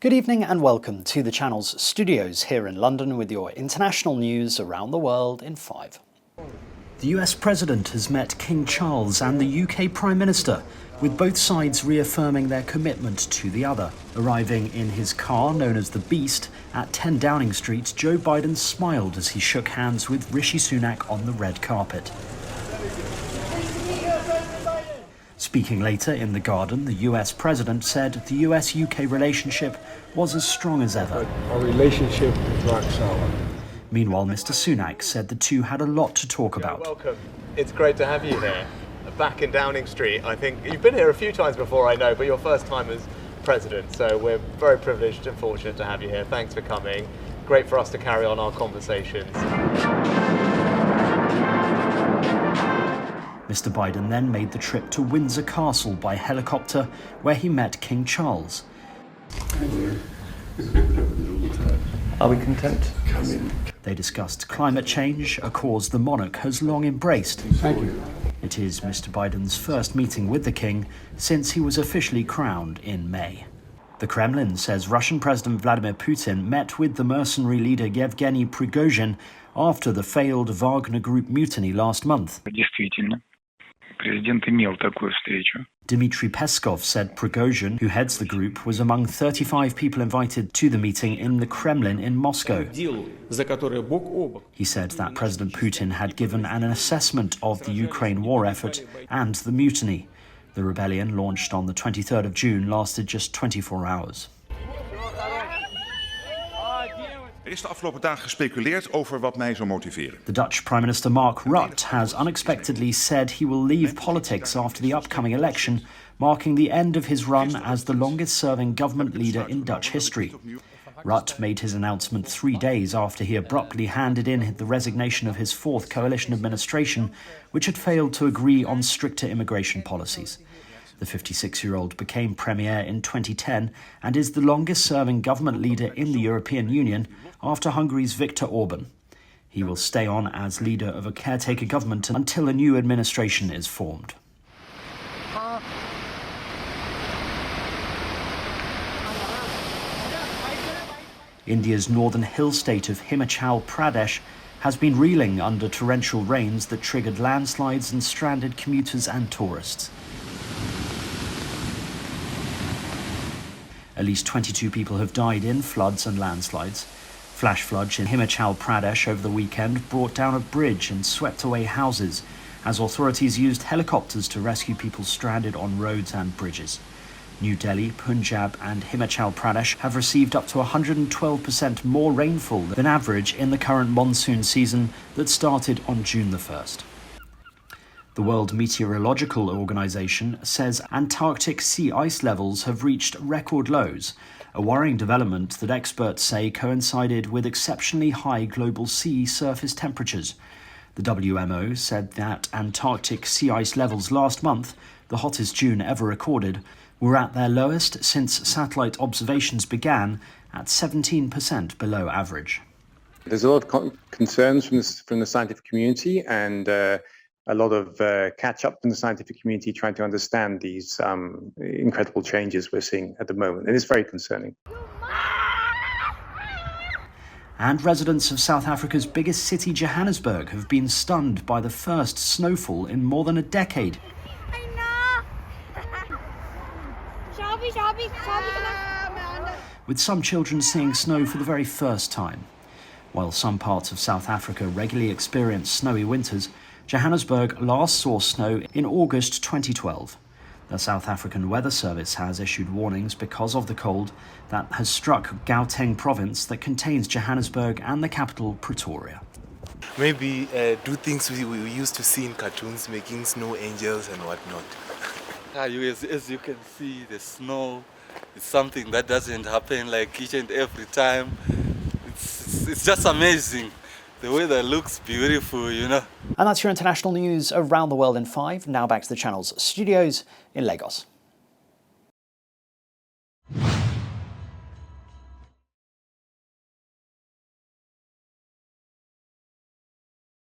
Good evening and welcome to the channel's studios here in London with your international news around the world in 5. The US President has met King Charles and the UK Prime Minister, with both sides reaffirming their commitment to the other. Arriving in his car, known as the Beast, at 10 Downing Street, Joe Biden smiled as he shook hands with Rishi Sunak on the red carpet. Speaking later in the garden, the US President said the US-UK relationship was as strong as ever. Our relationship is rock solid. Meanwhile, Mr. Sunak said the two had a lot to talk about. Welcome. It's great to have you here, back in Downing Street. I think you've been here a few times before, I know, but your first time as President, so we're very privileged and fortunate to have you here. Thanks for coming. Great for us to carry on our conversations. Mr. Biden then made the trip to Windsor Castle by helicopter, where he met King Charles. Are we content? They discussed climate change, a cause the monarch has long embraced. Thank you. It is Mr. Biden's first meeting with the king since he was officially crowned in May. The Kremlin says Russian President Vladimir Putin met with the mercenary leader Yevgeny Prigozhin after the failed Wagner Group mutiny last month. Dmitry Peskov said Prigozhin, who heads the group, was among 35 people invited to the meeting in the Kremlin in Moscow. He said that President Putin had given an assessment of the Ukraine war effort and the mutiny. The rebellion, launched on the 23rd of June, lasted just 24 hours. Is de afgelopen dagen gespeculeerd over wat mij zou motiveren. The Dutch Prime Minister Mark Rutte has unexpectedly said he will leave politics after the upcoming election, marking the end of his run as the longest-serving government leader in Dutch history. Rutte made his announcement 3 days after he abruptly handed in the resignation of his fourth coalition administration, which had failed to agree on stricter immigration policies. The 56-year-old became premier in 2010 and is the longest-serving government leader in the European Union after Hungary's Viktor Orban. He will stay on as leader of a caretaker government until a new administration is formed. India's northern hill state of Himachal Pradesh has been reeling under torrential rains that triggered landslides and stranded commuters and tourists. At least 22 people have died in floods and landslides. Flash floods in Himachal Pradesh over the weekend brought down a bridge and swept away houses as authorities used helicopters to rescue people stranded on roads and bridges. New Delhi, Punjab and Himachal Pradesh have received up to 112% more rainfall than average in the current monsoon season that started on June the 1st. The World Meteorological Organization says Antarctic sea ice levels have reached record lows, a worrying development that experts say coincided with exceptionally high global sea surface temperatures. The WMO said that Antarctic sea ice levels last month, the hottest June ever recorded, were at their lowest since satellite observations began, at 17% below average. There's a lot of concerns from the scientific community and a lot of catch-up from the scientific community trying to understand these incredible changes we're seeing at the moment. And it's very concerning. And residents of South Africa's biggest city, Johannesburg, have been stunned by the first snowfall in more than a decade. With some children seeing snow for the very first time. While some parts of South Africa regularly experience snowy winters, Johannesburg last saw snow in August 2012. The South African Weather Service has issued warnings because of the cold that has struck Gauteng province that contains Johannesburg and the capital, Pretoria. Maybe do things we used to see in cartoons, making snow angels and whatnot. As you can see, the snow is something that doesn't happen like each and every time. It's just amazing. The weather looks beautiful, you know. And that's your international news around the world in 5. Now back to the channel's studios in Lagos.